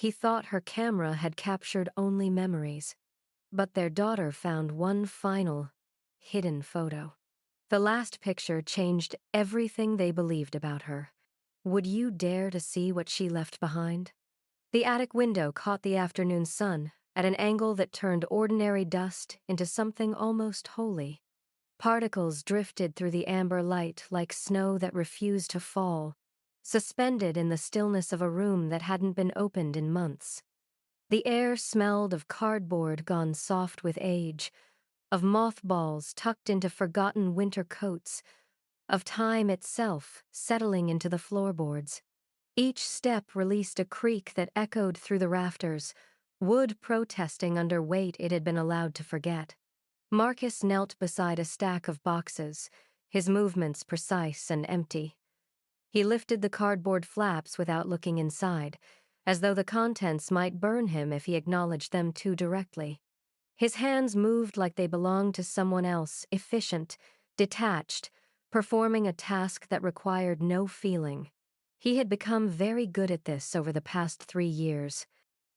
He thought her camera had captured only memories. But their daughter found one final, hidden photo. The last picture changed everything they believed about her. Would you dare to see what she left behind? The attic window caught the afternoon sun at an angle that turned ordinary dust into something almost holy. Particles drifted through the amber light like snow that refused to fall, suspended in the stillness of a room that hadn't been opened in months. The air smelled of cardboard gone soft with age, of mothballs tucked into forgotten winter coats, of time itself settling into the floorboards. Each step released a creak that echoed through the rafters, wood protesting under weight it had been allowed to forget. Marcus knelt beside a stack of boxes, his movements precise and empty. He lifted the cardboard flaps without looking inside, as though the contents might burn him if he acknowledged them too directly. His hands moved like they belonged to someone else, efficient, detached, performing a task that required no feeling. He had become very good at this over the past 3 years.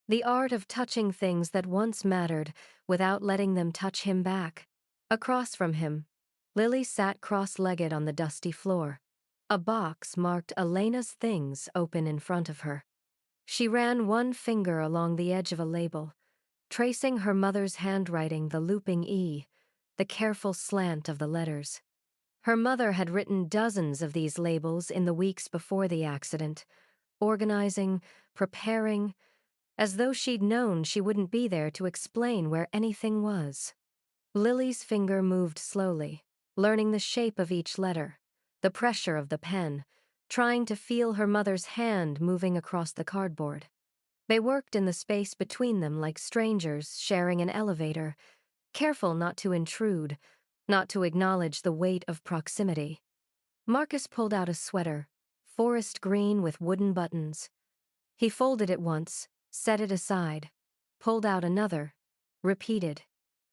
The art of touching things that once mattered without letting them touch him back. Across from him, Lily sat cross-legged on the dusty floor. A box marked Elena's things open in front of her. She ran one finger along the edge of a label, tracing her mother's handwriting, the looping E, the careful slant of the letters. Her mother had written dozens of these labels in the weeks before the accident, organizing, preparing, as though she'd known she wouldn't be there to explain where anything was. Lily's finger moved slowly, learning the shape of each letter, the pressure of the pen, trying to feel her mother's hand moving across the cardboard. They worked in the space between them like strangers sharing an elevator, careful not to intrude, not to acknowledge the weight of proximity. Marcus pulled out a sweater, forest green with wooden buttons. He folded it once, set it aside, pulled out another, repeated.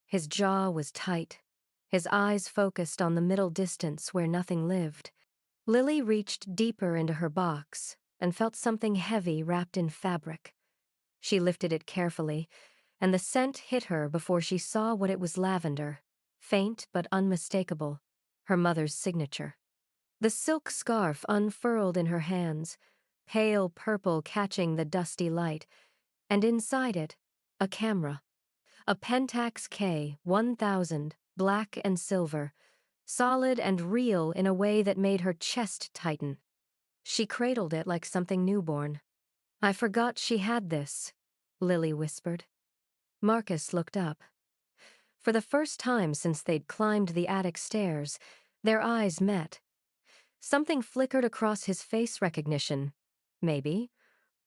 His jaw was tight, his eyes focused on the middle distance where nothing lived. Lily reached deeper into her box and felt something heavy wrapped in fabric. She lifted it carefully, and the scent hit her before she saw what it was. Lavender, faint but unmistakable, her mother's signature. The silk scarf unfurled in her hands, pale purple catching the dusty light, and inside it, a camera. A Pentax K-1000, black and silver, solid and real in a way that made her chest tighten. She cradled it like something newborn. "I forgot she had this," Lily whispered. Marcus looked up. For the first time since they'd climbed the attic stairs, their eyes met. Something flickered across his face, recognition, maybe,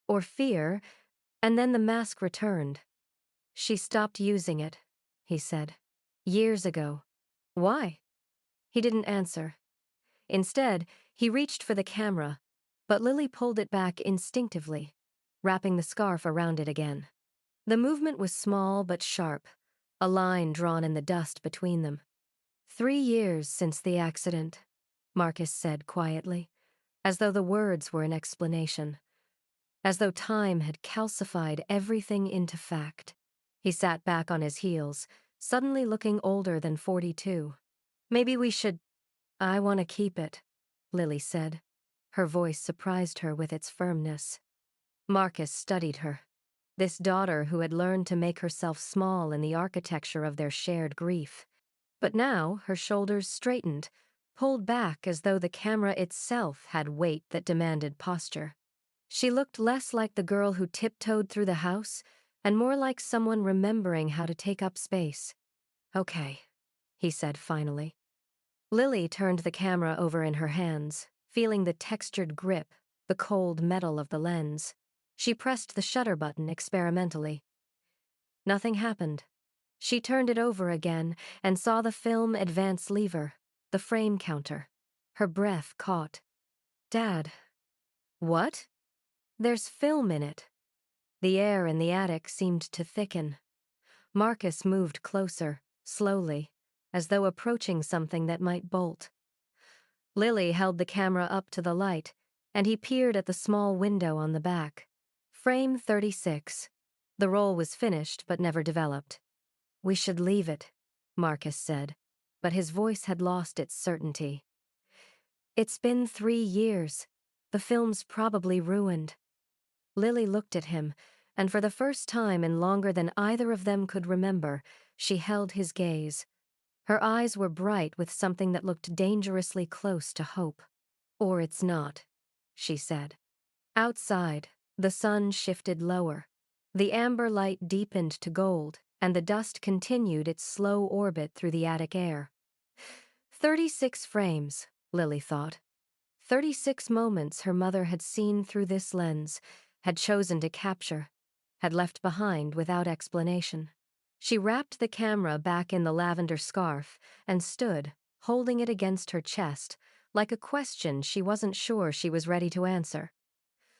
or fear, and then the mask returned. "She stopped using it," he said. "Years ago." "Why?" He didn't answer. Instead, he reached for the camera, but Lily pulled it back instinctively, wrapping the scarf around it again. The movement was small but sharp, a line drawn in the dust between them. 3 years since the accident," Marcus said quietly, as though the words were an explanation, as though time had calcified everything into fact. He sat back on his heels, suddenly looking older than 42. "Maybe we should—" "I want to keep it," Lily said. Her voice surprised her with its firmness. Marcus studied her. This daughter who had learned to make herself small in the architecture of their shared grief. But now her shoulders straightened, pulled back as though the camera itself had weight that demanded posture. She looked less like the girl who tiptoed through the house and more like someone remembering how to take up space. "Okay," he said finally. Lily turned the camera over in her hands, feeling the textured grip, the cold metal of the lens. She pressed the shutter button experimentally. Nothing happened. She turned it over again and saw the film advance lever, the frame counter. Her breath caught. "Dad." "What?" "There's film in it." The air in the attic seemed to thicken. Marcus moved closer, slowly, as though approaching something that might bolt. Lily held the camera up to the light, and he peered at the small window on the back. Frame 36. The roll was finished but never developed. "We should leave it," Marcus said, but his voice had lost its certainty. "It's been 3 years. The film's probably ruined." Lily looked at him, and for the first time in longer than either of them could remember, she held his gaze. Her eyes were bright with something that looked dangerously close to hope. "Or it's not," she said. Outside, the sun shifted lower. The amber light deepened to gold, and the dust continued its slow orbit through the attic air. 36 frames, Lily thought. 36 moments her mother had seen through this lens, had chosen to capture, had left behind without explanation. She wrapped the camera back in the lavender scarf and stood, holding it against her chest, like a question she wasn't sure she was ready to answer.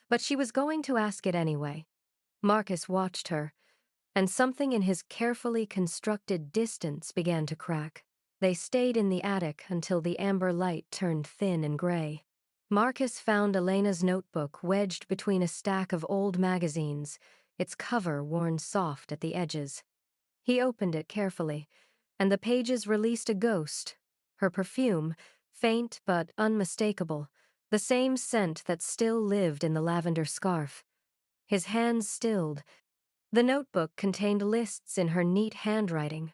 But she was going to ask it anyway. Marcus watched her, and something in his carefully constructed distance began to crack. They stayed in the attic until the amber light turned thin and gray. Marcus found Elena's notebook wedged between a stack of old magazines, its cover worn soft at the edges. He opened it carefully, and the pages released a ghost, her perfume, faint but unmistakable, the same scent that still lived in the lavender scarf. His hands stilled. The notebook contained lists in her neat handwriting.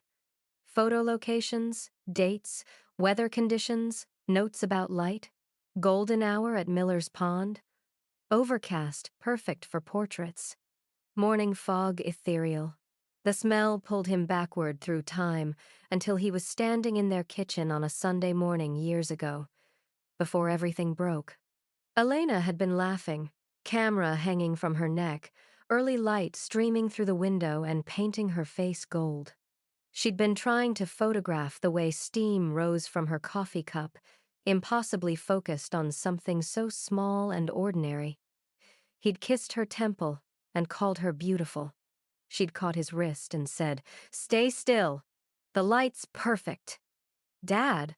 Photo locations, dates, weather conditions, notes about light, golden hour at Miller's Pond, overcast, perfect for portraits, morning fog ethereal. The smell pulled him backward through time until he was standing in their kitchen on a Sunday morning years ago, before everything broke. Elena had been laughing, camera hanging from her neck, early light streaming through the window and painting her face gold. She'd been trying to photograph the way steam rose from her coffee cup, impossibly focused on something so small and ordinary. He'd kissed her temple and called her beautiful. She'd caught his wrist and said, "Stay still. The light's perfect." "Dad?"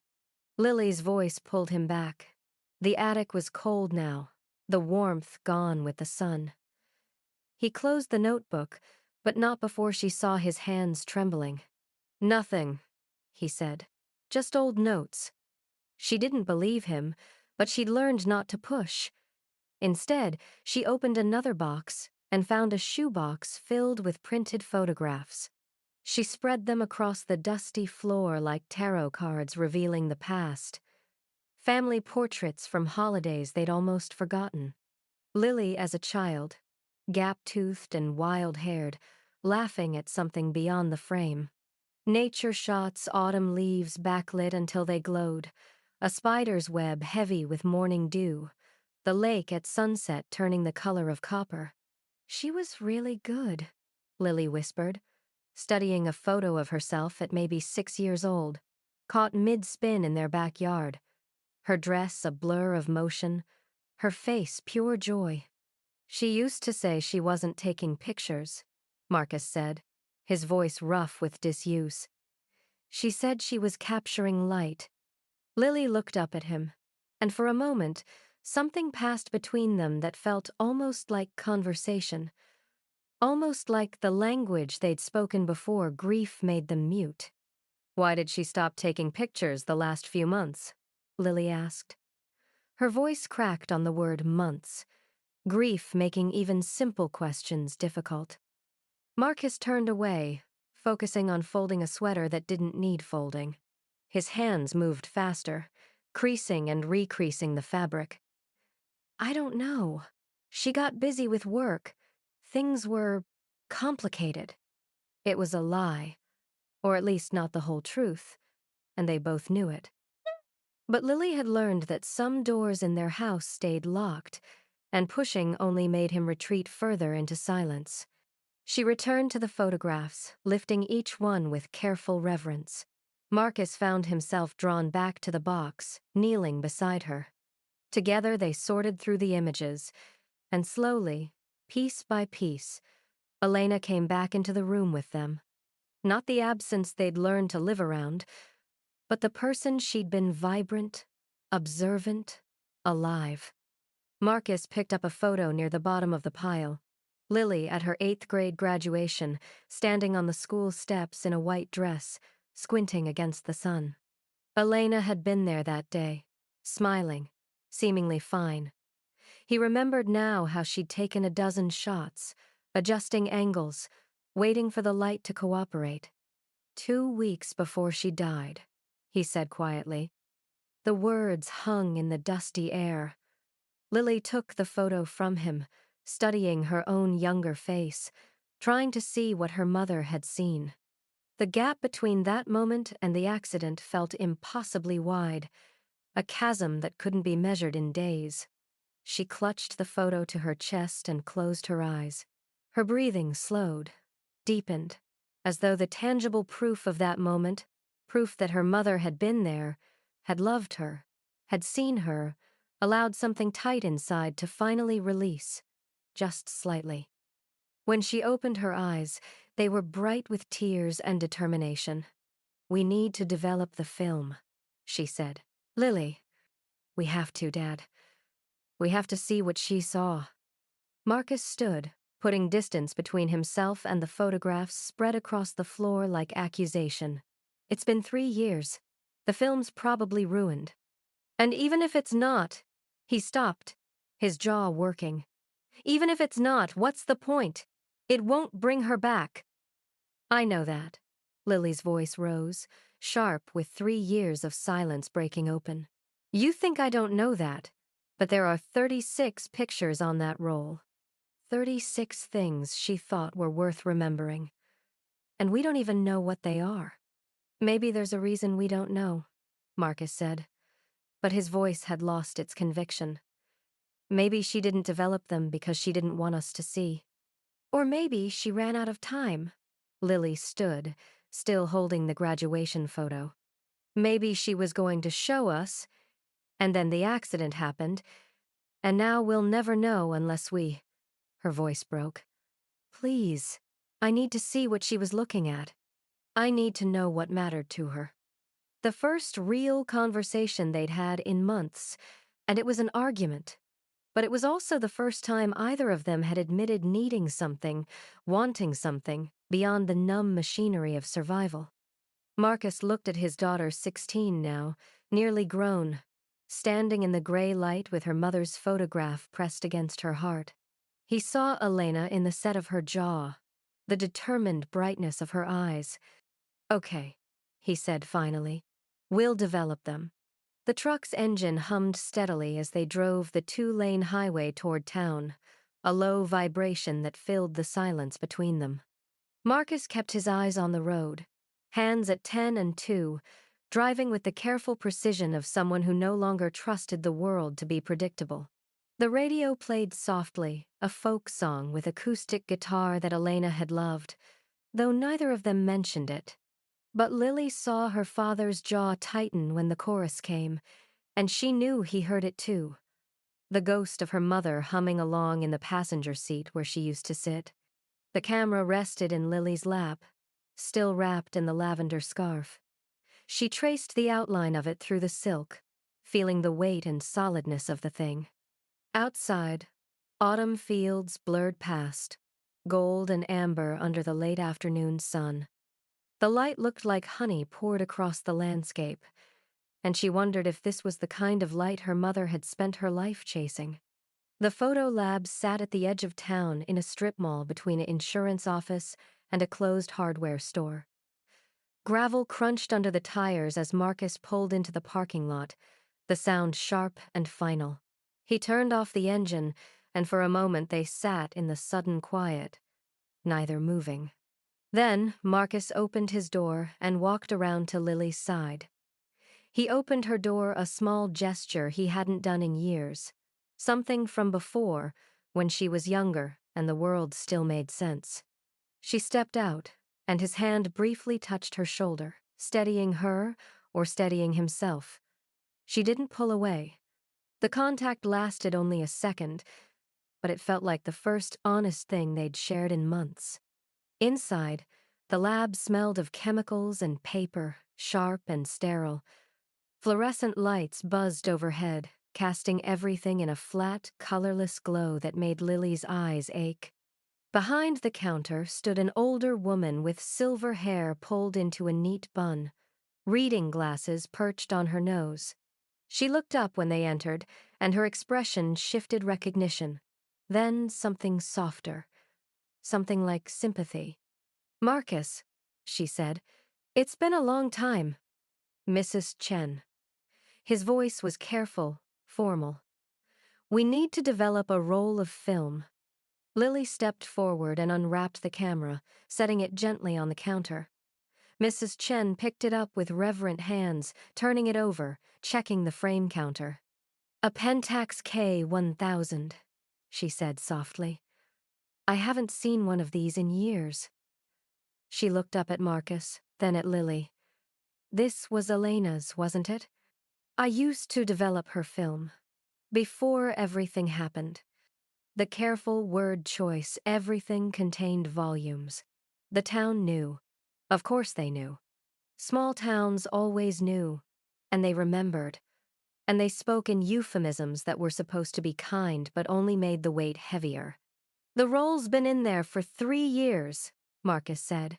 Lily's voice pulled him back. The attic was cold now, the warmth gone with the sun. He closed the notebook, but not before she saw his hands trembling. "Nothing," he said. "Just old notes." She didn't believe him, but she'd learned not to push. Instead, she opened another box and found a shoebox filled with printed photographs. She spread them across the dusty floor like tarot cards revealing the past. Family portraits from holidays they'd almost forgotten. Lily as a child, gap-toothed and wild-haired, laughing at something beyond the frame. Nature shots, autumn leaves backlit until they glowed, a spider's web heavy with morning dew, the lake at sunset turning the color of copper. She was really good, Lily whispered, studying a photo of herself at maybe 6 years old, caught mid-spin in their backyard. Her dress a blur of motion, her face pure joy. "She used to say she wasn't taking pictures," Marcus said, his voice rough with disuse. "She said she was capturing light." Lily looked up at him, and for a moment, something passed between them that felt almost like conversation. Almost like the language they'd spoken before grief made them mute. "Why did she stop taking pictures the last few months?" Lily asked. Her voice cracked on the word months, grief making even simple questions difficult. Marcus turned away, focusing on folding a sweater that didn't need folding. His hands moved faster, creasing and recreasing the fabric. "I don't know. She got busy with work. Things were complicated." It was a lie, or at least not the whole truth, and they both knew it. But Lily had learned that some doors in their house stayed locked, and pushing only made him retreat further into silence. She returned to the photographs, lifting each one with careful reverence. Marcus found himself drawn back to the box, kneeling beside her. Together they sorted through the images, and slowly, piece by piece, Elena came back into the room with them. Not the absence they'd learned to live around, but the person she'd been vibrant, observant, alive. Marcus picked up a photo near the bottom of the pile. Lily at her 8th grade graduation, standing on the school steps in a white dress, squinting against the sun. Elena had been there that day, smiling, seemingly fine. He remembered now how she'd taken a dozen shots, adjusting angles, waiting for the light to cooperate. 2 weeks before she died, he said quietly. The words hung in the dusty air. Lily took the photo from him, studying her own younger face, trying to see what her mother had seen. The gap between that moment and the accident felt impossibly wide, a chasm that couldn't be measured in days. She clutched the photo to her chest and closed her eyes. Her breathing slowed, deepened, as though the tangible proof of that moment, proof that her mother had been there, had loved her, had seen her, allowed something tight inside to finally release, just slightly. When she opened her eyes, they were bright with tears and determination. "We need to develop the film," she said. "Lily, we have to, Dad. We have to see what she saw." Marcus stood, putting distance between himself and the photographs spread across the floor like accusation. "It's been 3 years. The film's probably ruined. And even if it's not," he stopped, his jaw working. "Even if it's not, what's the point? It won't bring her back." "I know that." Lily's voice rose, sharp with 3 years of silence breaking open. "You think I don't know that, but there are 36 pictures on that roll. 36 things she thought were worth remembering. And we don't even know what they are." "Maybe there's a reason we don't know," Marcus said, but his voice had lost its conviction. "Maybe she didn't develop them because she didn't want us to see. Or maybe she ran out of time." Lily stood, still holding the graduation photo. "Maybe she was going to show us, and then the accident happened, and now we'll never know unless we—" Her voice broke. "Please, I need to see what she was looking at. I need to know what mattered to her." The first real conversation they'd had in months, and it was an argument. But it was also the first time either of them had admitted needing something, wanting something, beyond the numb machinery of survival. Marcus looked at his daughter, 16 now, nearly grown, standing in the gray light with her mother's photograph pressed against her heart. He saw Elena in the set of her jaw, the determined brightness of her eyes. "Okay," he said finally. "We'll develop them." The truck's engine hummed steadily as they drove the 2-lane highway toward town, a low vibration that filled the silence between them. Marcus kept his eyes on the road, hands at 10 and 2, driving with the careful precision of someone who no longer trusted the world to be predictable. The radio played softly, a folk song with acoustic guitar that Elena had loved, though neither of them mentioned it. But Lily saw her father's jaw tighten when the chorus came, and she knew he heard it too. The ghost of her mother humming along in the passenger seat where she used to sit. The camera rested in Lily's lap, still wrapped in the lavender scarf. She traced the outline of it through the silk, feeling the weight and solidness of the thing. Outside, autumn fields blurred past, gold and amber under the late afternoon sun. The light looked like honey poured across the landscape, and she wondered if this was the kind of light her mother had spent her life chasing. The photo lab sat at the edge of town in a strip mall between an insurance office and a closed hardware store. Gravel crunched under the tires as Marcus pulled into the parking lot, the sound sharp and final. He turned off the engine, and for a moment they sat in the sudden quiet, neither moving. Then Marcus opened his door and walked around to Lily's side. He opened her door, a small gesture he hadn't done in years, something from before, when she was younger and the world still made sense. She stepped out, and his hand briefly touched her shoulder, steadying her or steadying himself. She didn't pull away. The contact lasted only a second, but it felt like the first honest thing they'd shared in months. Inside, the lab smelled of chemicals and paper, sharp and sterile. Fluorescent lights buzzed overhead, casting everything in a flat, colorless glow that made Lily's eyes ache. Behind the counter stood an older woman with silver hair pulled into a neat bun, reading glasses perched on her nose. She looked up when they entered, and her expression shifted recognition. Then something softer, something like sympathy. "Marcus," she said, "it's been a long time." "Mrs. Chen." His voice was careful, formal. "We need to develop a roll of film." Lily stepped forward and unwrapped the camera, setting it gently on the counter. Mrs. Chen picked it up with reverent hands, turning it over, checking the frame counter. "A Pentax K1000, she said softly. "I haven't seen one of these in years." She looked up at Marcus, then at Lily. "This was Elena's, wasn't it? I used to develop her film. Before everything happened." The careful word choice, everything contained volumes. The town knew. Of course they knew. Small towns always knew. And they remembered. And they spoke in euphemisms that were supposed to be kind but only made the weight heavier. "The roll's been in there for 3 years," Marcus said.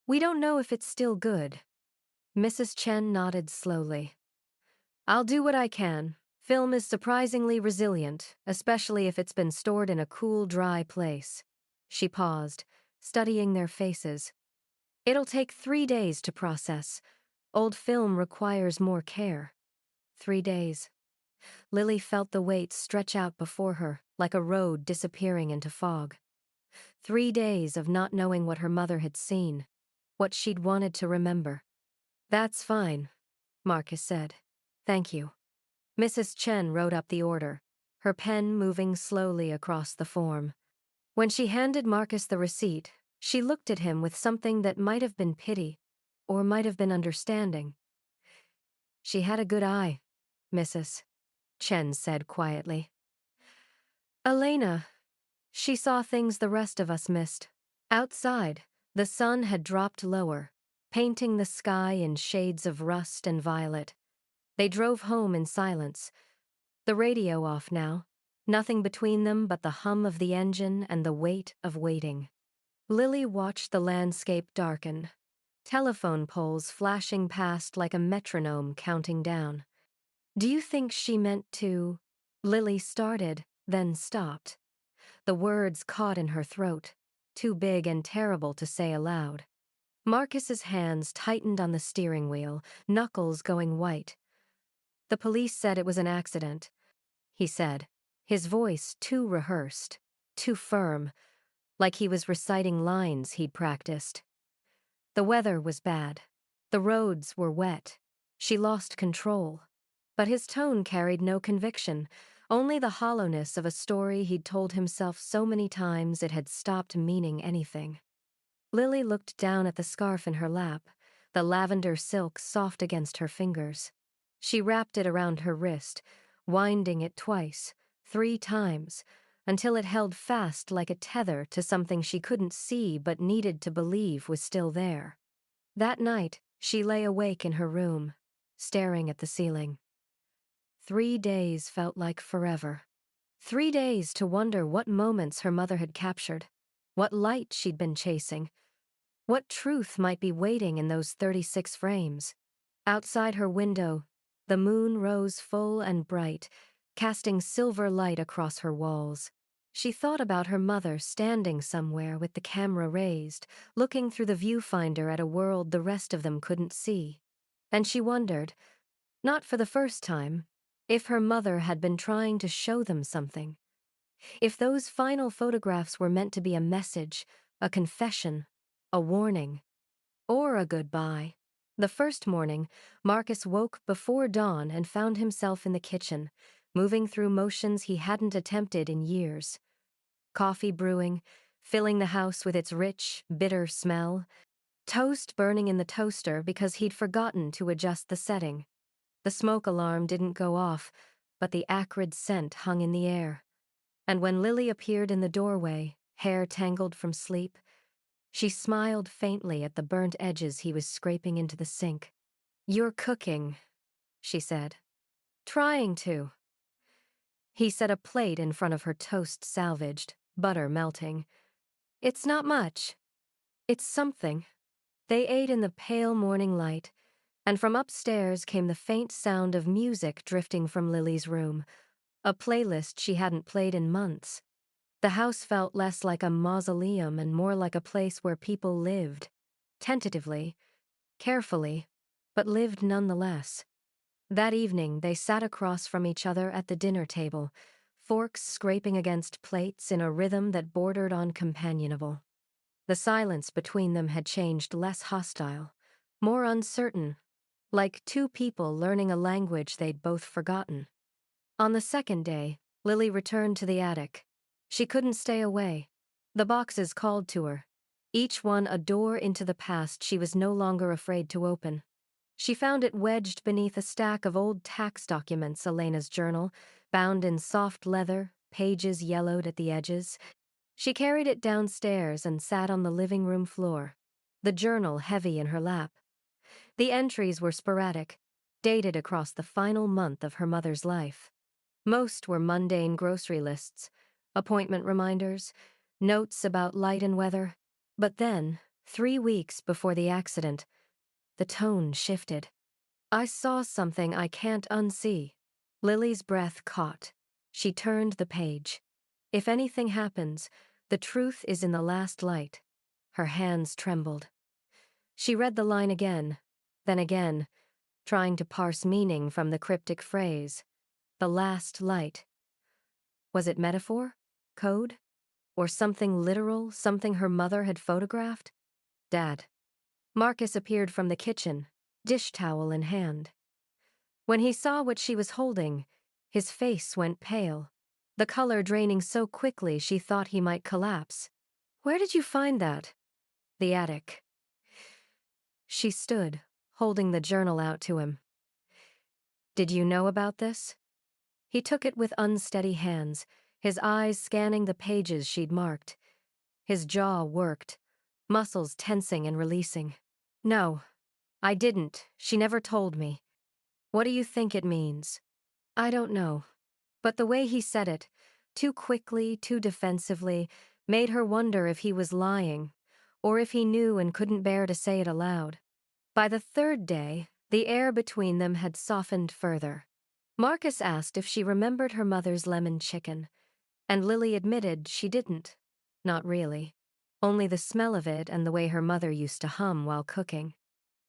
"We don't know if it's still good." Mrs. Chen nodded slowly. "I'll do what I can. Film is surprisingly resilient, especially if it's been stored in a cool, dry place." She paused, studying their faces. "It'll take 3 days to process. Old film requires more care." 3 days. Lily felt the weight stretch out before her, like a road disappearing into fog. 3 days of not knowing what her mother had seen, what she'd wanted to remember. "That's fine," Marcus said. "Thank you." Mrs. Chen wrote up the order, her pen moving slowly across the form. When she handed Marcus the receipt, she looked at him with something that might have been pity, or might have been understanding. "She had a good eye, Mrs." Chen said quietly. "Elena, she saw things the rest of us missed." Outside, the sun had dropped lower, painting the sky in shades of rust and violet. They drove home in silence, the radio off now, nothing between them but the hum of the engine and the weight of waiting. Lily watched the landscape darken, telephone poles flashing past like a metronome counting down. "Do you think she meant to—" Lily started, then stopped. The words caught in her throat, too big and terrible to say aloud. Marcus's hands tightened on the steering wheel, knuckles going white. "The police said it was an accident," he said, his voice too rehearsed, too firm, like he was reciting lines he'd practiced. "The weather was bad. The roads were wet. She lost control." But his tone carried no conviction, only the hollowness of a story he'd told himself so many times it had stopped meaning anything. Lily looked down at the scarf in her lap, the lavender silk soft against her fingers. She wrapped it around her wrist, winding it twice, 3 times, until it held fast like a tether to something she couldn't see but needed to believe was still there. That night, she lay awake in her room, staring at the ceiling. 3 days felt like forever. 3 days to wonder what moments her mother had captured, what light she'd been chasing, what truth might be waiting in those 36 frames. Outside her window, the moon rose full and bright, casting silver light across her walls. She thought about her mother standing somewhere with the camera raised, looking through the viewfinder at a world the rest of them couldn't see. And she wondered, not for the first time, if her mother had been trying to show them something. If those final photographs were meant to be a message, a confession, a warning, or a goodbye. The first morning, Marcus woke before dawn and found himself in the kitchen, moving through motions he hadn't attempted in years. Coffee brewing, filling the house with its rich, bitter smell. Toast burning in the toaster because he'd forgotten to adjust the setting. The smoke alarm didn't go off, but the acrid scent hung in the air. And when Lily appeared in the doorway, hair tangled from sleep, she smiled faintly at the burnt edges he was scraping into the sink. "You're cooking," she said. "Trying to." He set a plate in front of her, toast salvaged, butter melting. It's not much. It's something. They ate in the pale morning light, and from upstairs came the faint sound of music drifting from Lily's room, a playlist she hadn't played in months. The house felt less like a mausoleum and more like a place where people lived. Tentatively, carefully, but lived nonetheless. That evening, they sat across from each other at the dinner table, forks scraping against plates in a rhythm that bordered on companionable. The silence between them had changed less hostile, more uncertain, like two people learning a language they'd both forgotten. On the second day, Lily returned to the attic. She couldn't stay away. The boxes called to her, each one a door into the past she was no longer afraid to open. She found it wedged beneath a stack of old tax documents, Elena's journal, bound in soft leather, pages yellowed at the edges. She carried it downstairs and sat on the living room floor, the journal heavy in her lap. The entries were sporadic, dated across the final month of her mother's life. Most were mundane grocery lists, appointment reminders, notes about light and weather. But then, 3 weeks before the accident, the tone shifted. I saw something I can't unsee. Lily's breath caught. She turned the page. If anything happens, the truth is in the last light. Her hands trembled. She read the line again, then again, trying to parse meaning from the cryptic phrase. The last light. Was it metaphor? Code? Or something literal, something her mother had photographed? Dad. Marcus appeared from the kitchen, dish towel in hand. When he saw what she was holding, his face went pale, the color draining so quickly she thought he might collapse. Where did you find that? The attic. She stood, holding the journal out to him. Did you know about this? He took it with unsteady hands, his eyes scanning the pages she'd marked. His jaw worked, muscles tensing and releasing. No, I didn't. She never told me. What do you think it means? I don't know. But the way he said it, too quickly, too defensively, made her wonder if he was lying, or if he knew and couldn't bear to say it aloud. By the third day, the air between them had softened further. Marcus asked if she remembered her mother's lemon chicken, and Lily admitted she didn't. Not really. Only the smell of it and the way her mother used to hum while cooking.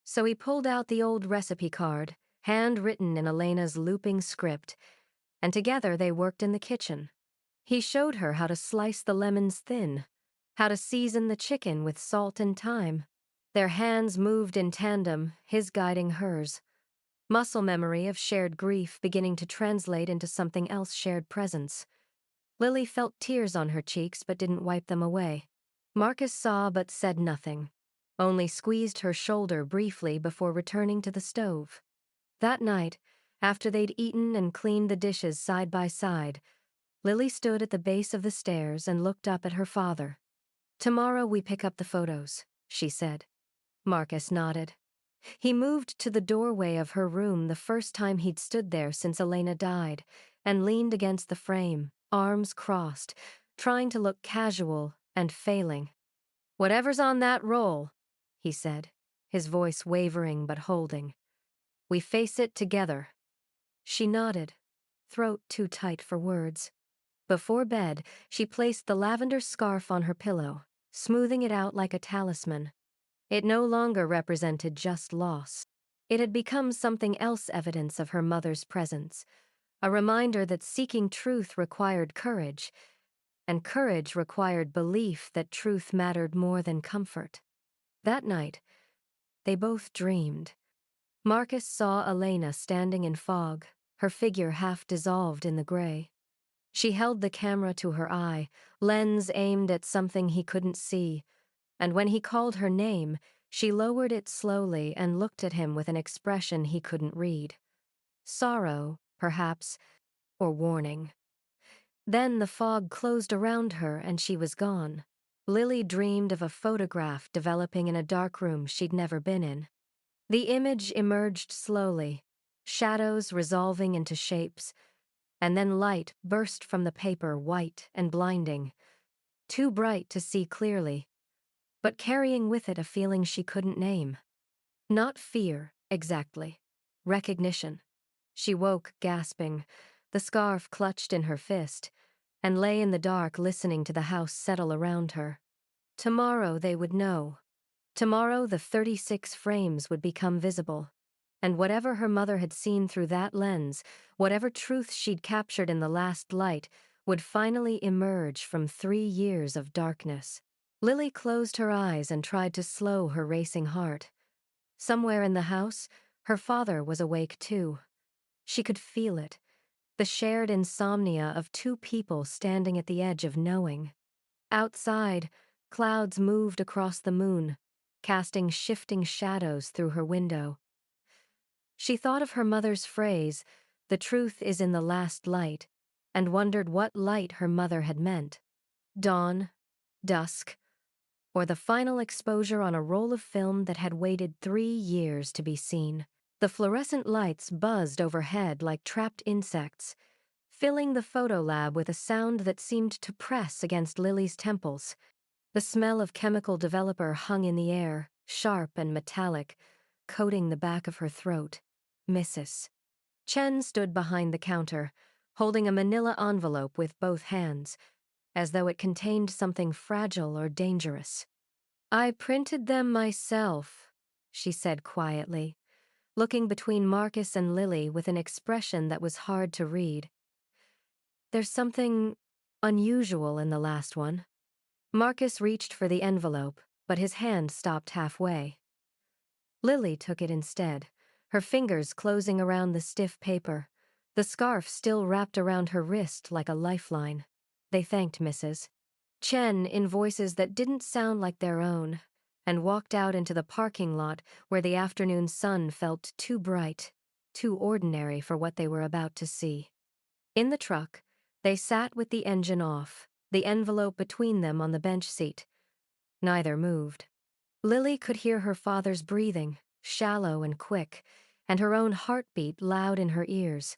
So he pulled out the old recipe card, handwritten in Elena's looping script, and together they worked in the kitchen. He showed her how to slice the lemons thin, how to season the chicken with salt and thyme. Their hands moved in tandem, his guiding hers. Muscle memory of shared grief beginning to translate into something else, shared presence. Lily felt tears on her cheeks but didn't wipe them away. Marcus saw but said nothing, only squeezed her shoulder briefly before returning to the stove. That night, after they'd eaten and cleaned the dishes side by side, Lily stood at the base of the stairs and looked up at her father. Tomorrow we pick up the photos, she said. Marcus nodded. He moved to the doorway of her room the first time he'd stood there since Elena died, and leaned against the frame, arms crossed, trying to look casual and failing. Whatever's on that roll, he said, his voice wavering but holding. We face it together. She nodded, throat too tight for words. Before bed, she placed the lavender scarf on her pillow, smoothing it out like a talisman. It no longer represented just loss. It had become something else, evidence of her mother's presence, a reminder that seeking truth required courage, and courage required belief that truth mattered more than comfort. That night, they both dreamed. Marcus saw Elena standing in fog, her figure half dissolved in the gray. She held the camera to her eye, lens aimed at something he couldn't see, and when he called her name, she lowered it slowly and looked at him with an expression he couldn't read. Sorrow, perhaps, or warning. Then the fog closed around her and she was gone. Lily dreamed of a photograph developing in a dark room she'd never been in. The image emerged slowly, shadows resolving into shapes, and then light burst from the paper, white and blinding. too bright to see clearly, but carrying with it a feeling she couldn't name. Not fear, exactly. Recognition. She woke, gasping, the scarf clutched in her fist, and lay in the dark listening to the house settle around her. Tomorrow they would know. Tomorrow the 36 frames would become visible. And whatever her mother had seen through that lens, whatever truth she'd captured in the last light, would finally emerge from 3 years of darkness. Lily closed her eyes and tried to slow her racing heart. Somewhere in the house, her father was awake too. She could feel it, the shared insomnia of two people standing at the edge of knowing. Outside, clouds moved across the moon, casting shifting shadows through her window. She thought of her mother's phrase, "The truth is in the last light," and wondered what light her mother had meant. Dawn, dusk, or the final exposure on a roll of film that had waited 3 years to be seen. The fluorescent lights buzzed overhead like trapped insects, filling the photo lab with a sound that seemed to press against Lily's temples. The smell of chemical developer hung in the air, sharp and metallic, coating the back of her throat. Mrs. Chen stood behind the counter, holding a manila envelope with both hands, as though it contained something fragile or dangerous. "I printed them myself," she said quietly, looking between Marcus and Lily with an expression that was hard to read. "There's something unusual in the last one." Marcus reached for the envelope, but his hand stopped halfway. Lily took it instead, her fingers closing around the stiff paper, the scarf still wrapped around her wrist like a lifeline. They thanked Mrs. Chen in voices that didn't sound like their own, and walked out into the parking lot where the afternoon sun felt too bright, too ordinary for what they were about to see. In the truck, they sat with the engine off, the envelope between them on the bench seat. Neither moved. Lily could hear her father's breathing, shallow and quick, and her own heartbeat loud in her ears.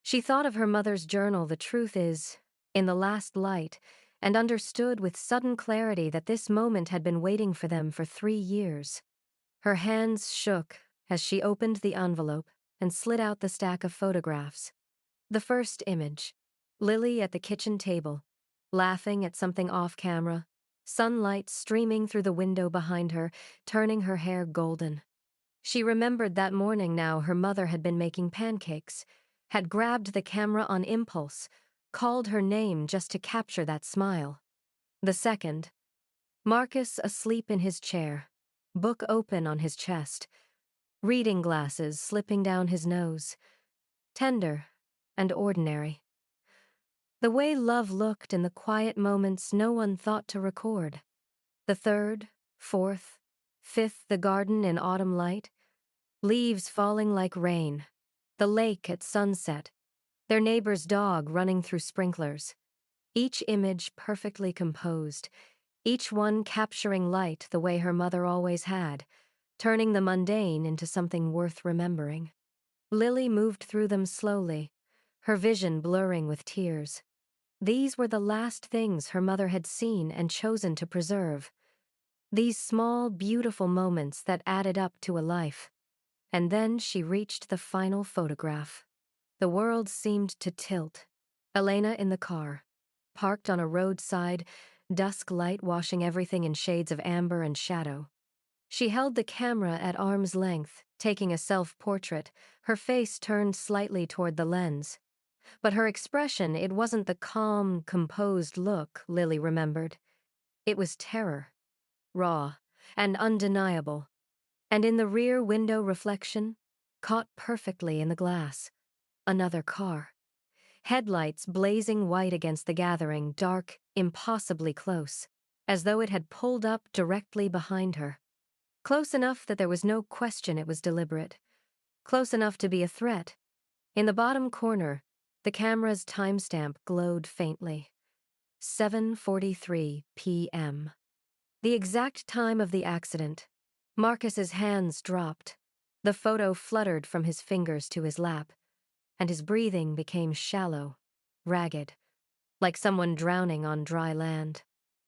She thought of her mother's journal, "The truth is in the last light," and understood with sudden clarity that this moment had been waiting for them for 3 years. Her hands shook as she opened the envelope and slid out the stack of photographs. The first image, Lily at the kitchen table, laughing at something off camera, sunlight streaming through the window behind her, turning her hair golden. She remembered that morning now her mother had been making pancakes, had grabbed the camera on impulse, called her name just to capture that smile. The second, Marcus asleep in his chair, book open on his chest, reading glasses slipping down his nose, tender and ordinary. The way love looked in the quiet moments no one thought to record. The third, fourth, fifth, the garden in autumn light, leaves falling like rain, the lake at sunset, their neighbor's dog running through sprinklers. Each image perfectly composed, each one capturing light the way her mother always had, turning the mundane into something worth remembering. Lily moved through them slowly, her vision blurring with tears. These were the last things her mother had seen and chosen to preserve. These small, beautiful moments that added up to a life. And then she reached the final photograph. The world seemed to tilt. Elena in the car, parked on a roadside, dusk light washing everything in shades of amber and shadow. She held the camera at arm's length, taking a self-portrait, her face turned slightly toward the lens. But her expression, it wasn't the calm, composed look Lily remembered. It was terror, raw and undeniable. And in the rear window reflection, caught perfectly in the glass, another car. Headlights blazing white against the gathering, dark, impossibly close, as though it had pulled up directly behind her. Close enough that there was no question it was deliberate. Close enough to be a threat. In the bottom corner, the camera's timestamp glowed faintly. 7:43 p.m. The exact time of the accident. Marcus's hands dropped. The photo fluttered from his fingers to his lap, and his breathing became shallow, ragged, like someone drowning on dry land.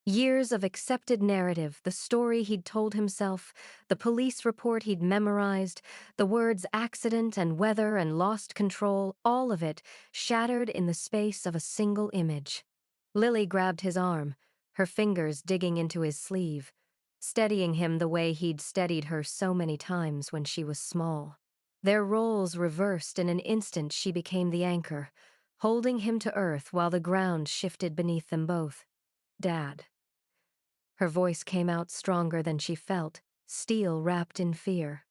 Years of accepted narrative, the story he'd told himself, the police report he'd memorized, the words accident and weather and lost control, all of it shattered in the space of a single image. Lily grabbed his arm, her fingers digging into his sleeve, steadying him the way he'd steadied her so many times when she was small. Their roles reversed in an instant. She became the anchor, holding him to earth while the ground shifted beneath them both. Dad. Her voice came out stronger than she felt, steel wrapped in fear.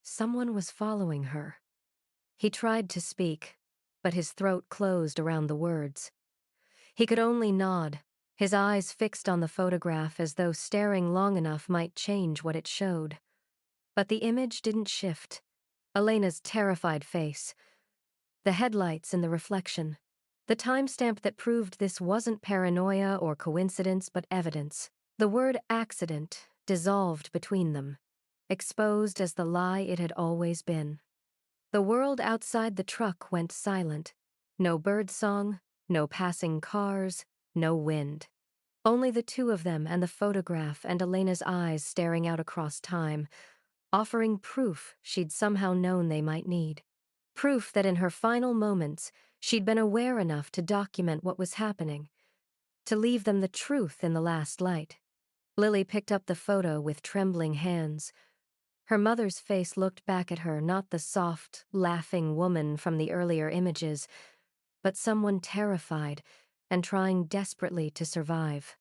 Someone was following her. He tried to speak, but his throat closed around the words. He could only nod, his eyes fixed on the photograph as though staring long enough might change what it showed. But the image didn't shift. Elena's terrified face, the headlights in the reflection, the timestamp that proved this wasn't paranoia or coincidence but evidence. The word accident dissolved between them, exposed as the lie it had always been. The world outside the truck went silent. No birdsong, no passing cars, no wind. Only the two of them and the photograph and Elena's eyes staring out across time, offering proof she'd somehow known they might need. Proof that in her final moments, she'd been aware enough to document what was happening, to leave them the truth in the last light. Lily picked up the photo with trembling hands. Her mother's face looked back at her, not the soft, laughing woman from the earlier images, but someone terrified and trying desperately to survive.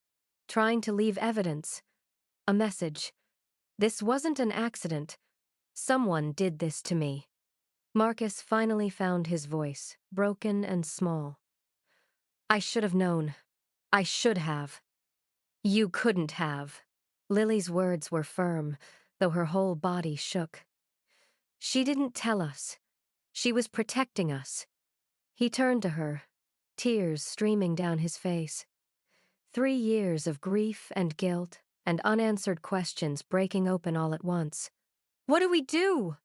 Trying to leave evidence. A message. This wasn't an accident. Someone did this to me. Marcus finally found his voice, broken and small. I should have known. I should have. You couldn't have. Lily's words were firm, though her whole body shook. She didn't tell us. She was protecting us. He turned to her, tears streaming down his face. 3 years of grief and guilt and unanswered questions breaking open all at once. What do we do?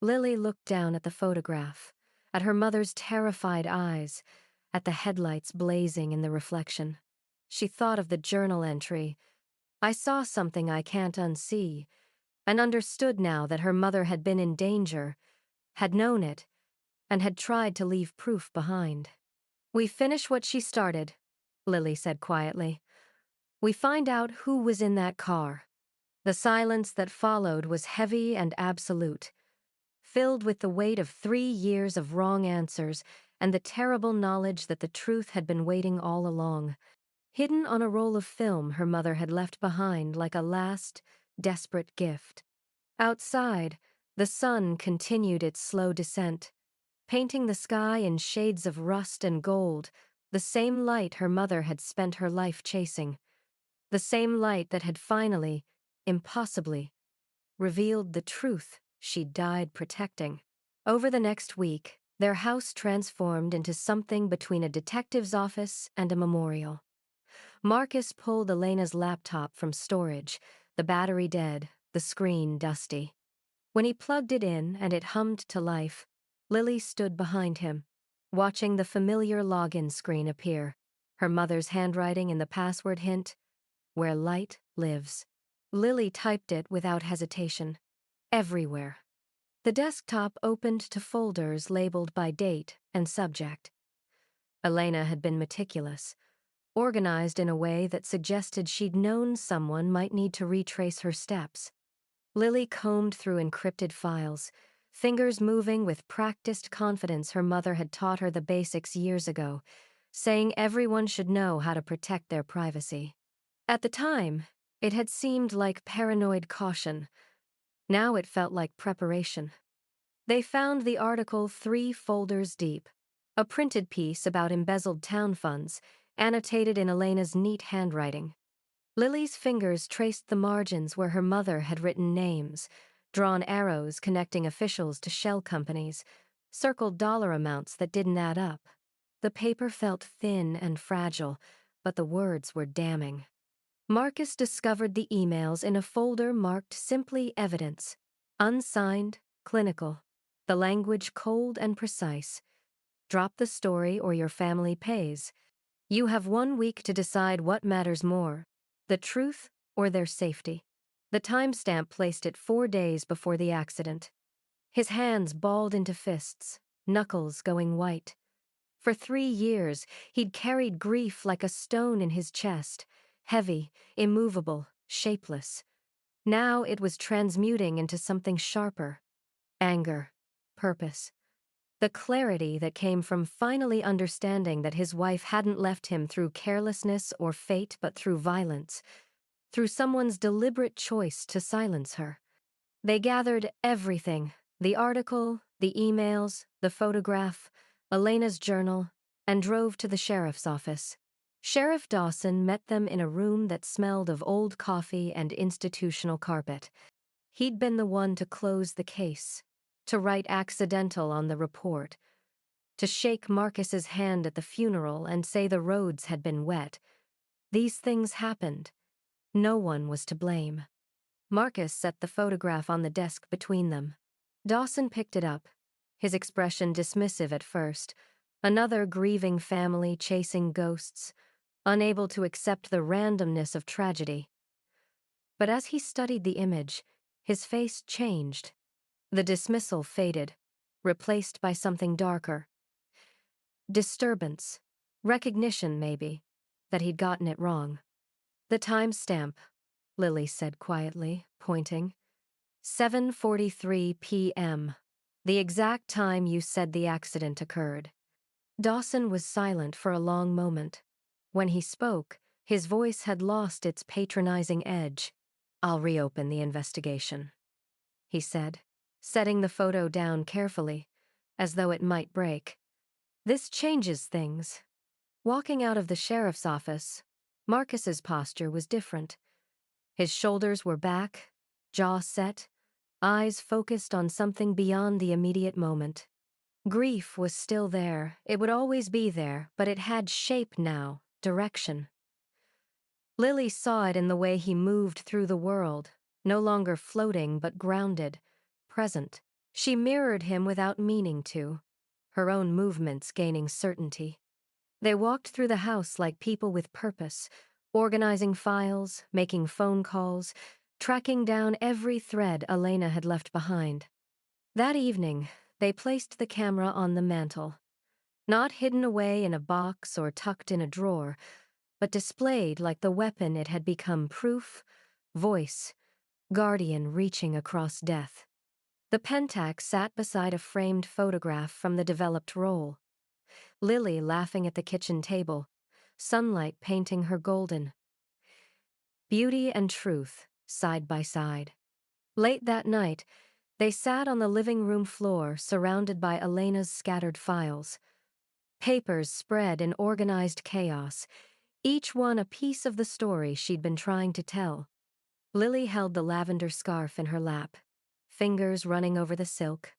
Lily looked down at the photograph, at her mother's terrified eyes, at the headlights blazing in the reflection. She thought of the journal entry. I saw something I can't unsee, and understood now that her mother had been in danger, had known it, and had tried to leave proof behind. We finish what she started, Lily said quietly. We find out who was in that car. The silence that followed was heavy and absolute, filled with the weight of 3 years of wrong answers and the terrible knowledge that the truth had been waiting all along, hidden on a roll of film her mother had left behind like a last, desperate gift. Outside, the sun continued its slow descent, painting the sky in shades of rust and gold, the same light her mother had spent her life chasing, the same light that had finally, impossibly, revealed the truth she'd died protecting. Over the next week, their house transformed into something between a detective's office and a memorial. Marcus pulled Elena's laptop from storage, the battery dead, the screen dusty. When he plugged it in and it hummed to life, Lily stood behind him, watching the familiar login screen appear, her mother's handwriting in the password hint, "Where light lives." Lily typed it without hesitation. Everywhere. The desktop opened to folders labeled by date and subject. Elena had been meticulous, organized in a way that suggested she'd known someone might need to retrace her steps. Lily combed through encrypted files, fingers moving with practiced confidence her mother had taught her the basics years ago, saying everyone should know how to protect their privacy. At the time, it had seemed like paranoid caution. Now it felt like preparation. They found the article 3 folders deep, a printed piece about embezzled town funds, annotated in Elena's neat handwriting. Lily's fingers traced the margins where her mother had written names, drawn arrows connecting officials to shell companies, circled dollar amounts that didn't add up. The paper felt thin and fragile, but the words were damning. Marcus discovered the emails in a folder marked simply evidence, unsigned, clinical, the language cold and precise. Drop the story or your family pays. You have 1 week to decide what matters more, the truth or their safety. The timestamp placed it 4 days before the accident. His hands balled into fists, knuckles going white. For 3 years, he'd carried grief like a stone in his chest, heavy, immovable, shapeless. Now it was transmuting into something sharper. Anger, purpose. The clarity that came from finally understanding that his wife hadn't left him through carelessness or fate but through violence, through someone's deliberate choice to silence her. They gathered everything, the article, the emails, the photograph, Elena's journal, and drove to the sheriff's office. Sheriff Dawson met them in a room that smelled of old coffee and institutional carpet. He'd been the one to close the case, to write accidental on the report, to shake Marcus's hand at the funeral and say the roads had been wet. These things happened. No one was to blame. Marcus set the photograph on the desk between them. Dawson picked it up, his expression dismissive at first, another grieving family chasing ghosts, unable to accept the randomness of tragedy. But as he studied the image, his face changed. The dismissal faded, replaced by something darker. Disturbance, recognition maybe, that he'd gotten it wrong. The timestamp, Lily said quietly, pointing. 7:43 p.m., the exact time you said the accident occurred. Dawson was silent for a long moment. When he spoke, his voice had lost its patronizing edge. I'll reopen the investigation, he said, setting the photo down carefully, as though it might break. This changes things. Walking out of the sheriff's office, Marcus's posture was different. His shoulders were back, jaw set, eyes focused on something beyond the immediate moment. Grief was still there, it would always be there, but it had shape now, direction. Lily saw it in the way he moved through the world, no longer floating but grounded, present. She mirrored him without meaning to, her own movements gaining certainty. They walked through the house like people with purpose, organizing files, making phone calls, tracking down every thread Elena had left behind. That evening, they placed the camera on the mantel, not hidden away in a box or tucked in a drawer, but displayed like the weapon it had become: proof, voice, guardian reaching across death. The Pentax sat beside a framed photograph from the developed roll. Lily laughing at the kitchen table, sunlight painting her golden. Beauty and truth, side by side. Late that night, they sat on the living room floor surrounded by Elena's scattered files. Papers spread in organized chaos, each one a piece of the story she'd been trying to tell. Lily held the lavender scarf in her lap, fingers running over the silk.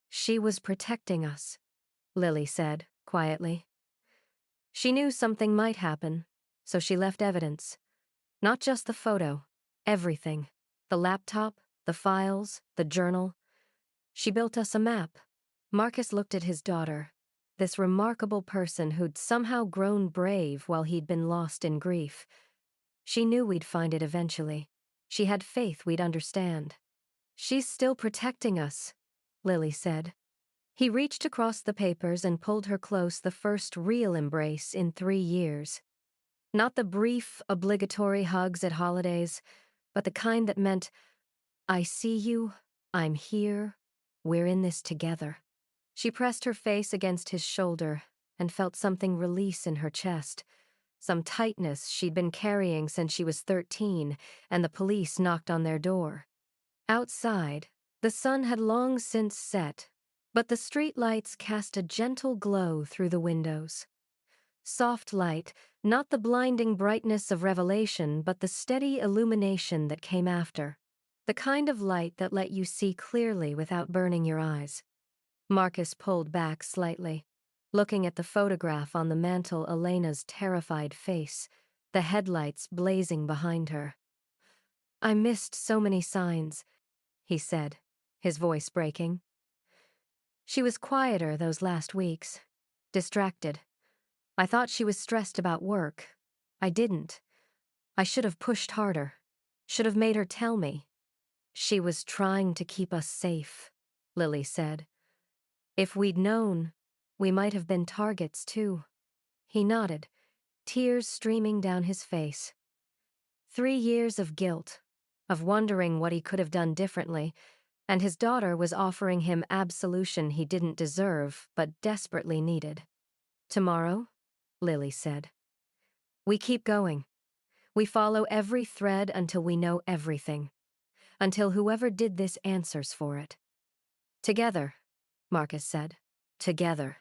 She was protecting us, Lily said, quietly. She knew something might happen, so she left evidence. Not just the photo, everything. The laptop, the files, the journal. She built us a map. Marcus looked at his daughter, this remarkable person who'd somehow grown brave while he'd been lost in grief. She knew we'd find it eventually. She had faith we'd understand. She's still protecting us, Lily said. He reached across the papers and pulled her close, the first real embrace in 3 years. Not the brief, obligatory hugs at holidays, but the kind that meant, I see you, I'm here, we're in this together. She pressed her face against his shoulder and felt something release in her chest, some tightness she'd been carrying since she was 13 and the police knocked on their door. Outside, the sun had long since set, but the street lights cast a gentle glow through the windows. Soft light, not the blinding brightness of revelation, but the steady illumination that came after. The kind of light that let you see clearly without burning your eyes. Marcus pulled back slightly, looking at the photograph on the mantel, Elena's terrified face, the headlights blazing behind her. I missed so many signs, he said, his voice breaking. She was quieter those last weeks, distracted. I thought she was stressed about work. I didn't. I should have pushed harder. Should have made her tell me. She was trying to keep us safe, Lily said. If we'd known, we might have been targets too. He nodded, tears streaming down his face. 3 years of guilt, of wondering what he could have done differently, and his daughter was offering him absolution he didn't deserve but desperately needed. Tomorrow, Lily said. We keep going. We follow every thread until we know everything. Until whoever did this answers for it. Together, Marcus said. Together.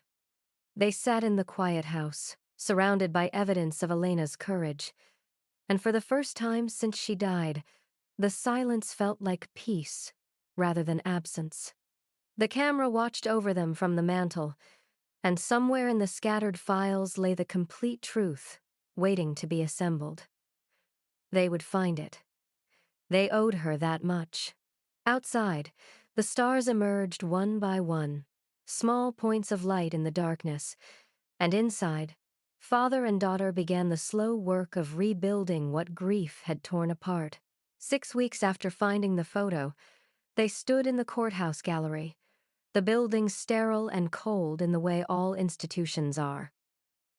They sat in the quiet house, surrounded by evidence of Elena's courage. And for the first time since she died, the silence felt like peace rather than absence. The camera watched over them from the mantel, and somewhere in the scattered files lay the complete truth, waiting to be assembled. They would find it. They owed her that much. Outside, the stars emerged one by one, small points of light in the darkness, and inside, father and daughter began the slow work of rebuilding what grief had torn apart. 6 weeks after finding the photo, they stood in the courthouse gallery, the building sterile and cold in the way all institutions are.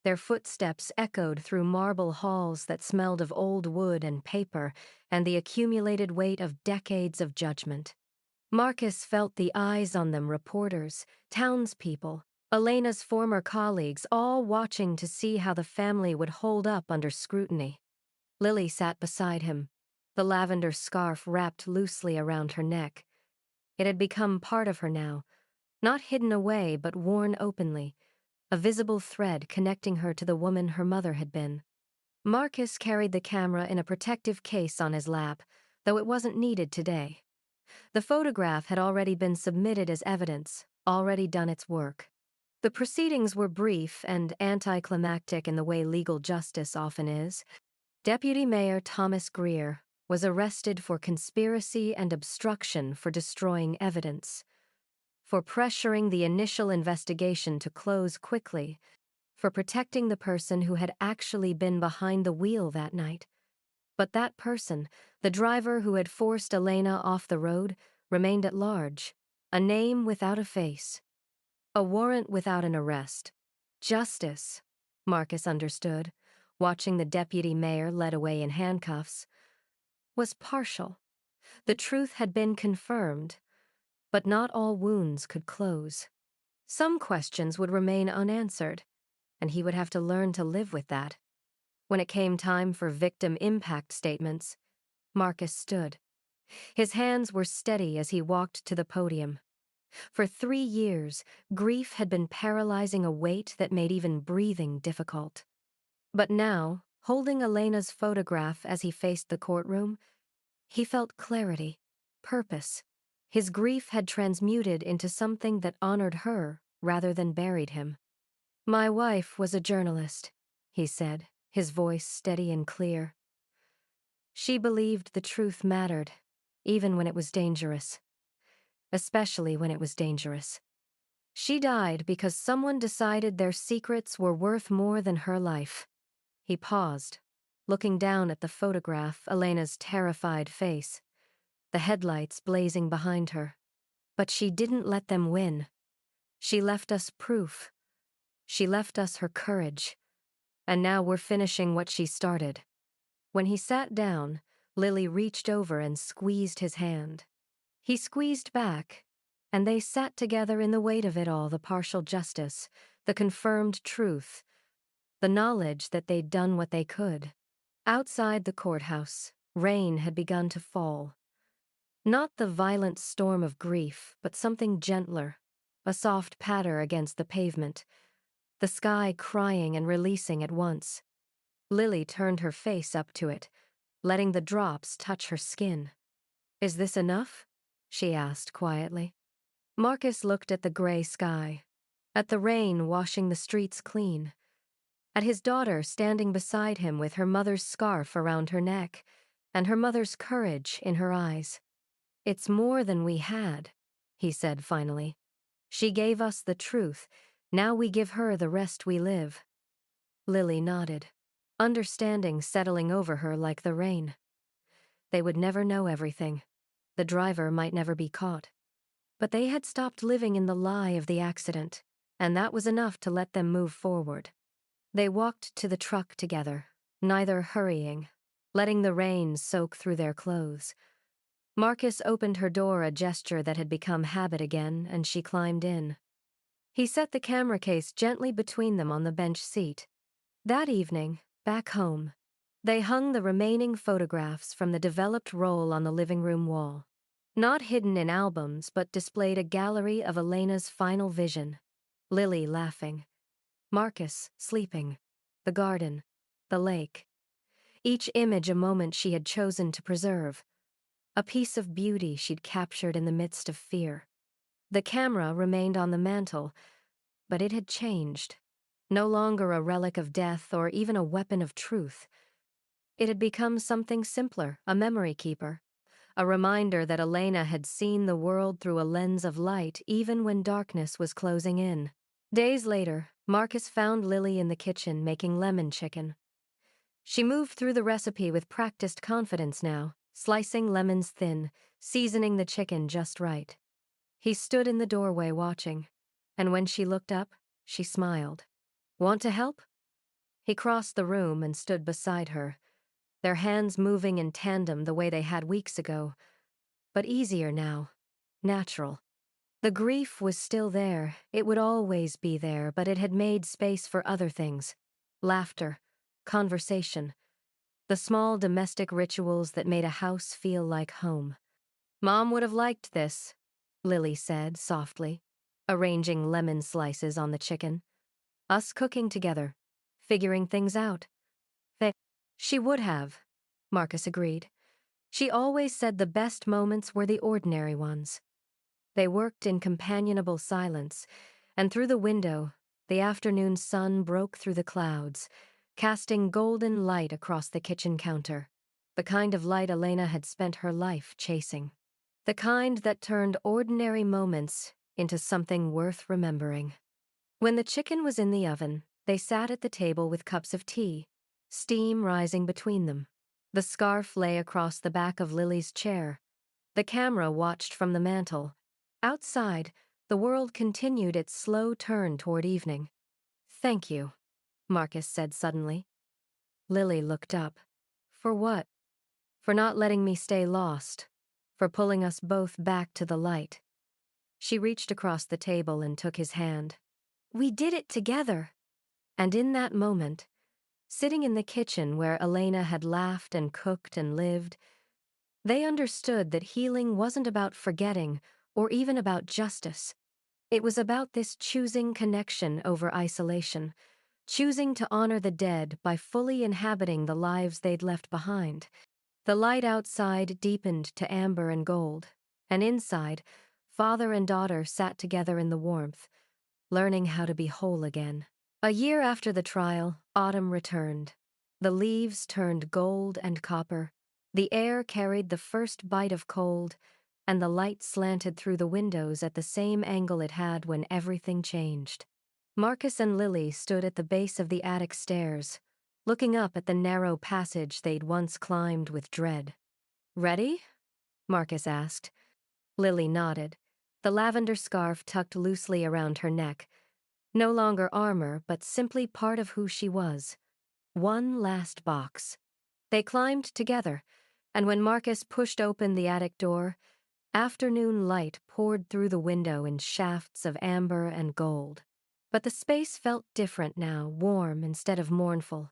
Their footsteps echoed through marble halls that smelled of old wood and paper and the accumulated weight of decades of judgment. Marcus felt the eyes on them, reporters, townspeople, Elena's former colleagues, all watching to see how the family would hold up under scrutiny. Lily sat beside him, the lavender scarf wrapped loosely around her neck. It had become part of her now, not hidden away but worn openly, a visible thread connecting her to the woman her mother had been. Marcus carried the camera in a protective case on his lap, though it wasn't needed today. The photograph had already been submitted as evidence, already done its work. The proceedings were brief and anticlimactic in the way legal justice often is. Deputy Mayor Thomas Greer was arrested for conspiracy and obstruction for destroying evidence, for pressuring the initial investigation to close quickly, for protecting the person who had actually been behind the wheel that night. But that person, the driver who had forced Elena off the road, remained at large, a name without a face, a warrant without an arrest. Justice, Marcus understood, watching the deputy mayor led away in handcuffs, was partial. The truth had been confirmed, but not all wounds could close. Some questions would remain unanswered, and he would have to learn to live with that. When it came time for victim impact statements, Marcus stood. His hands were steady as he walked to the podium. For 3 years, grief had been paralyzing a weight that made even breathing difficult. But now, holding Elena's photograph as he faced the courtroom, he felt clarity, purpose. His grief had transmuted into something that honored her rather than buried him. My wife was a journalist, he said, his voice steady and clear. She believed the truth mattered, even when it was dangerous. Especially when it was dangerous. She died because someone decided their secrets were worth more than her life. He paused, looking down at the photograph, Elena's terrified face, the headlights blazing behind her. But she didn't let them win. She left us proof. She left us her courage. And now we're finishing what she started. When he sat down, Lily reached over and squeezed his hand. He squeezed back, and they sat together in the weight of it all, the partial justice, the confirmed truth, the knowledge that they'd done what they could. Outside the courthouse, rain had begun to fall. Not the violent storm of grief, but something gentler, a soft patter against the pavement, the sky crying and releasing at once. Lily turned her face up to it, letting the drops touch her skin. Is this enough? She asked quietly. Marcus looked at the gray sky, at the rain washing the streets clean, at his daughter standing beside him with her mother's scarf around her neck and her mother's courage in her eyes. It's more than we had, he said finally. She gave us the truth. Now we give her the rest we live. Lily nodded, understanding settling over her like the rain. They would never know everything. The driver might never be caught. But they had stopped living in the lie of the accident, and that was enough to let them move forward. They walked to the truck together, neither hurrying, letting the rain soak through their clothes. Marcus opened her door, a gesture that had become habit again, and she climbed in. He set the camera case gently between them on the bench seat. That evening, back home, they hung the remaining photographs from the developed roll on the living room wall. Not hidden in albums, but displayed a gallery of Elena's final vision. Lily laughing. Marcus sleeping. The garden. The lake. Each image a moment she had chosen to preserve. A piece of beauty she'd captured in the midst of fear. The camera remained on the mantel, but it had changed. No longer a relic of death or even a weapon of truth. It had become something simpler, a memory keeper. A reminder that Elena had seen the world through a lens of light even when darkness was closing in. Days later, Marcus found Lily in the kitchen making lemon chicken. She moved through the recipe with practiced confidence now, slicing lemons thin, seasoning the chicken just right. He stood in the doorway watching, and when she looked up, she smiled. "Want to help?" He crossed the room and stood beside her, their hands moving in tandem the way they had weeks ago, but easier now, natural. The grief was still there, it would always be there, but it had made space for other things. Laughter, conversation, the small domestic rituals that made a house feel like home. "Mom would have liked this," Lily said softly, arranging lemon slices on the chicken. "Us cooking together, figuring things out." She would have, Marcus agreed. She always said the best moments were the ordinary ones. They worked in companionable silence, and through the window, the afternoon sun broke through the clouds, casting golden light across the kitchen counter, the kind of light Elena had spent her life chasing. The kind that turned ordinary moments into something worth remembering. When the chicken was in the oven, they sat at the table with cups of tea, steam rising between them. The scarf lay across the back of Lily's chair. The camera watched from the mantel. Outside, the world continued its slow turn toward evening. "Thank you," Marcus said suddenly. Lily looked up. "For what?" "For not letting me stay lost. For pulling us both back to the light." She reached across the table and took his hand. "We did it together." And in that moment, sitting in the kitchen where Elena had laughed and cooked and lived, they understood that healing wasn't about forgetting or even about justice. It was about this choosing connection over isolation, choosing to honor the dead by fully inhabiting the lives they'd left behind. The light outside deepened to amber and gold, and inside, father and daughter sat together in the warmth, learning how to be whole again. A year after the trial, autumn returned. The leaves turned gold and copper. The air carried the first bite of cold, and the light slanted through the windows at the same angle it had when everything changed. Marcus and Lily stood at the base of the attic stairs, looking up at the narrow passage they'd once climbed with dread. "Ready?" Marcus asked. Lily nodded, the lavender scarf tucked loosely around her neck. No longer armor, but simply part of who she was. One last box. They climbed together, and when Marcus pushed open the attic door, afternoon light poured through the window in shafts of amber and gold. But the space felt different now, warm instead of mournful,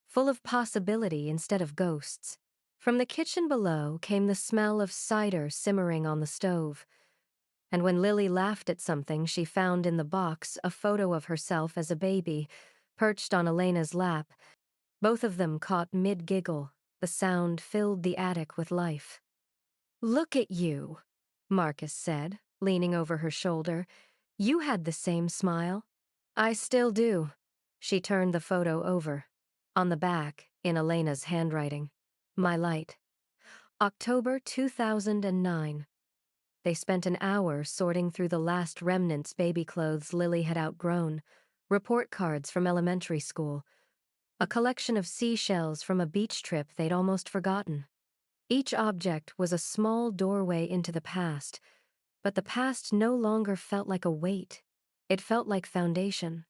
full of possibility instead of ghosts. From the kitchen below came the smell of cider simmering on the stove. And when Lily laughed at something she found in the box, a photo of herself as a baby, perched on Elena's lap, both of them caught mid-giggle. The sound filled the attic with life. "Look at you," Marcus said, leaning over her shoulder. "You had the same smile." "I still do." She turned the photo over. On the back, in Elena's handwriting, "My light. October 2009. They spent an hour sorting through the last remnants baby clothes Lily had outgrown, report cards from elementary school, a collection of seashells from a beach trip they'd almost forgotten. Each object was a small doorway into the past, but the past no longer felt like a weight. It felt like foundation.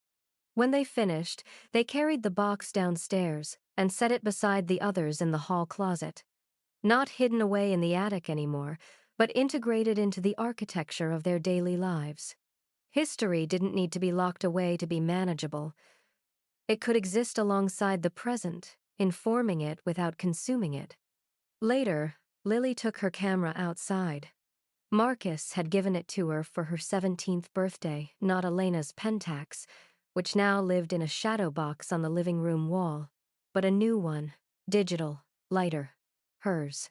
When they finished, they carried the box downstairs and set it beside the others in the hall closet. Not hidden away in the attic anymore, but integrated into the architecture of their daily lives. History didn't need to be locked away to be manageable. It could exist alongside the present, informing it without consuming it. Later, Lily took her camera outside. Marcus had given it to her for her 17th birthday, not Elena's Pentax, which now lived in a shadow box on the living room wall, but a new one, digital, lighter, hers.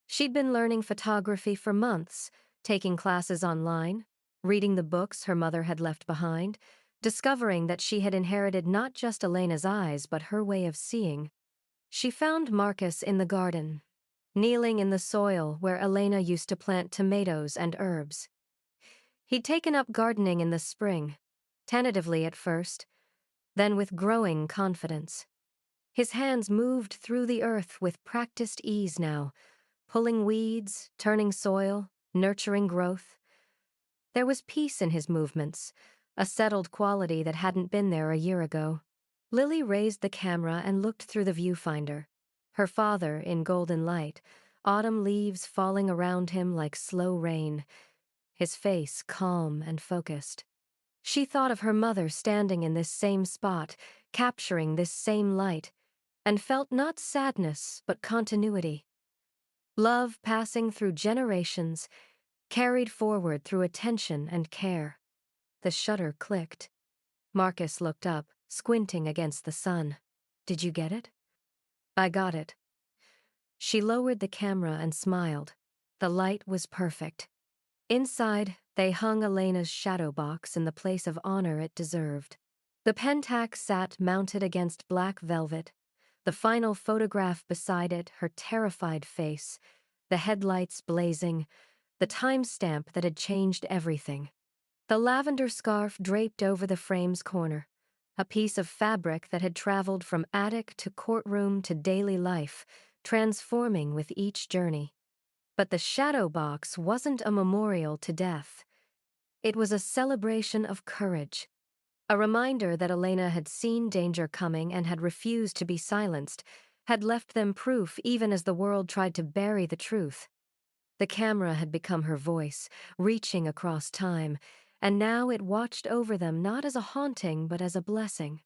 She'd been learning photography for months, taking classes online, reading the books her mother had left behind, discovering that she had inherited not just Elena's eyes but her way of seeing. She found Marcus in the garden, kneeling in the soil where Elena used to plant tomatoes and herbs. He'd taken up gardening in the spring, tentatively at first, then with growing confidence. His hands moved through the earth with practiced ease now, pulling weeds, turning soil, nurturing growth. There was peace in his movements, a settled quality that hadn't been there a year ago. Lily raised the camera and looked through the viewfinder. Her father in golden light, autumn leaves falling around him like slow rain, his face calm and focused. She thought of her mother standing in this same spot, capturing this same light, and felt not sadness but continuity. Love passing through generations, carried forward through attention and care. The shutter clicked. Marcus looked up, squinting against the sun. "Did you get it?" "I got it." She lowered the camera and smiled. The light was perfect. Inside, they hung Elena's shadow box in the place of honor it deserved. The Pentax sat mounted against black velvet, the final photograph beside it, her terrified face, the headlights blazing, the timestamp that had changed everything. The lavender scarf draped over the frame's corner, a piece of fabric that had traveled from attic to courtroom to daily life, transforming with each journey. But the shadow box wasn't a memorial to death. It was a celebration of courage, a reminder that Elena had seen danger coming and had refused to be silenced, had left them proof even as the world tried to bury the truth. The camera had become her voice, reaching across time, and now it watched over them not as a haunting but as a blessing.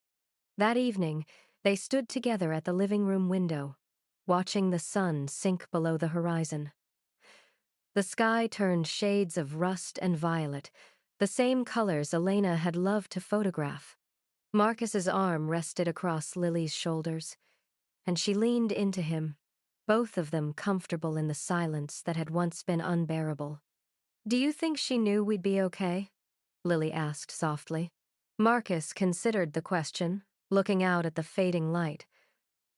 That evening, they stood together at the living room window, watching the sun sink below the horizon. The sky turned shades of rust and violet, the same colors Elena had loved to photograph. Marcus's arm rested across Lily's shoulders, and she leaned into him, both of them comfortable in the silence that had once been unbearable. "Do you think she knew we'd be okay?" Lily asked softly. Marcus considered the question, looking out at the fading light.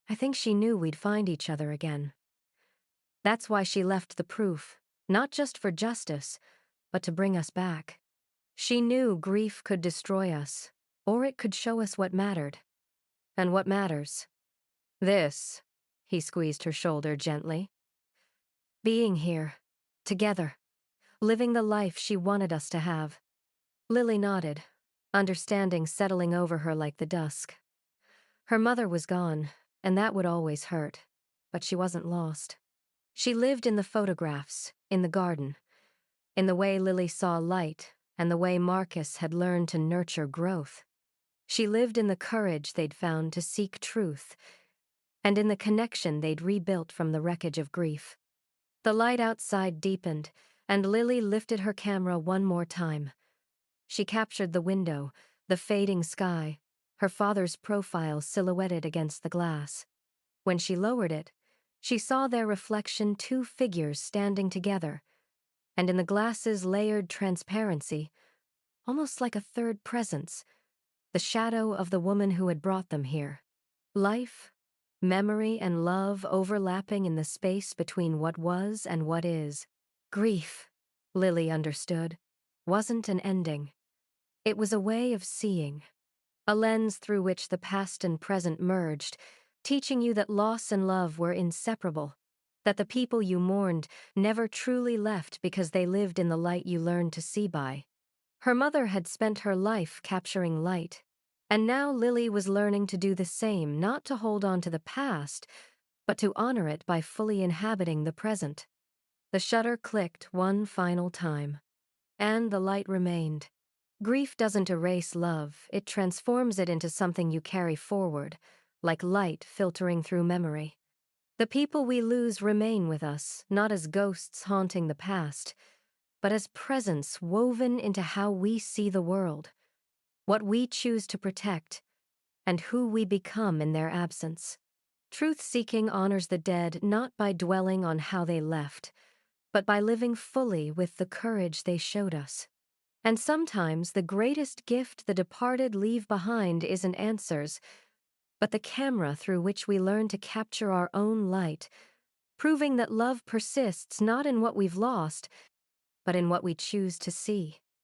"I think she knew we'd find each other again. That's why she left the proof, not just for justice, but to bring us back. She knew grief could destroy us, or it could show us what mattered. And what matters? This," he squeezed her shoulder gently. "Being here, together, living the life she wanted us to have." Lily nodded, understanding settling over her like the dusk. Her mother was gone, and that would always hurt, but she wasn't lost. She lived in the photographs, in the garden, in the way Lily saw light, and the way Marcus had learned to nurture growth. She lived in the courage they'd found to seek truth, and in the connection they'd rebuilt from the wreckage of grief. The light outside deepened, and Lily lifted her camera one more time. She captured the window, the fading sky, her father's profile silhouetted against the glass. When she lowered it, she saw their reflection, two figures standing together, and in the glass's layered transparency, almost like a third presence, the shadow of the woman who had brought them here. Life, memory, and love overlapping in the space between what was and what is. Grief, Lily understood, wasn't an ending. It was a way of seeing, a lens through which the past and present merged, teaching you that loss and love were inseparable, that the people you mourned never truly left because they lived in the light you learned to see by. Her mother had spent her life capturing light, and now Lily was learning to do the same, not to hold on to the past, but to honor it by fully inhabiting the present. The shutter clicked one final time, and the light remained. Grief doesn't erase love, it transforms it into something you carry forward, like light filtering through memory. The people we lose remain with us, not as ghosts haunting the past, but as presence woven into how we see the world, what we choose to protect, and who we become in their absence. Truth-seeking honors the dead not by dwelling on how they left, but by living fully with the courage they showed us. And sometimes the greatest gift the departed leave behind isn't answers, but the camera through which we learn to capture our own light, proving that love persists not in what we've lost, but in what we choose to see.